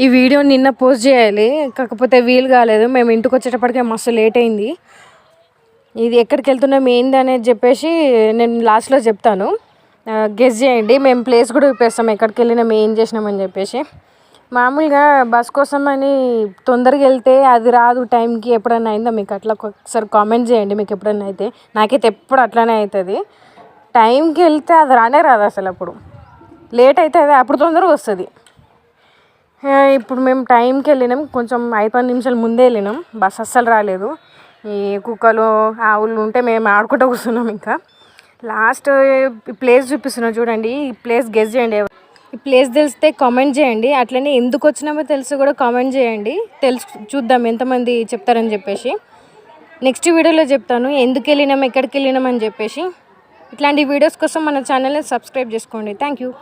ఈ వీడియో నిన్న పోస్ట్ చేయాలి, కాకపోతే వీలు కాలేదు. మేము ఇంటికి వచ్చేటప్పటికే మస్తు లేట్ అయింది. ఇది ఎక్కడికి వెళ్తున్నాం ఏంది అనేది చెప్పేసి నేను లాస్ట్లో చెప్తాను, గెస్ చేయండి. మేము ప్లేస్ కూడా చూపిస్తాం ఎక్కడికి వెళ్ళినాం ఏం చేసినామని చెప్పేసి. మామూలుగా బస్ కోసం అని తొందరగా వెళ్తే అది రాదు టైంకి. ఎప్పుడన్నా అయిందా మీకు అట్లా? ఒకసారి కామెంట్ చేయండి మీకు ఎప్పుడన్నా అయితే. నాకైతే ఎప్పుడు అట్లానే అవుతుంది. టైంకి వెళ్తే అది రానే రాదు అసలు. అప్పుడు లేట్ అయితే అది అప్పుడు తొందరగా వస్తుంది. ఇప్పుడు మేము టైంకి వెళ్ళినాం, కొంచెం 5-10 నిమిషాలు ముందే వెళ్ళినాం. బస్ అస్సలు రాలేదు. ఈ కుక్కలు ఆవులు ఉంటే మేము ఆడుకుంటూ కూర్చున్నాం. ఇంకా లాస్ట్ ప్లేస్ చూపిస్తున్నాం చూడండి. ఈ ప్లేస్ గెస్ చేయండి. ఈ ప్లేస్ తెలిస్తే కామెంట్ చేయండి. అట్లనే ఎందుకు వచ్చినామో తెలిసి కూడా కామెంట్ చేయండి. చూద్దాం ఎంతమంది చెప్తారని చెప్పేసి. నెక్స్ట్ వీడియోలో చెప్తాను ఎందుకు వెళ్ళినాం ఎక్కడికి వెళ్ళినాం అని చెప్పేసి. ఇట్లాంటి వీడియోస్ కోసం మన ఛానల్ని సబ్స్క్రైబ్ చేసుకోండి. Thank you.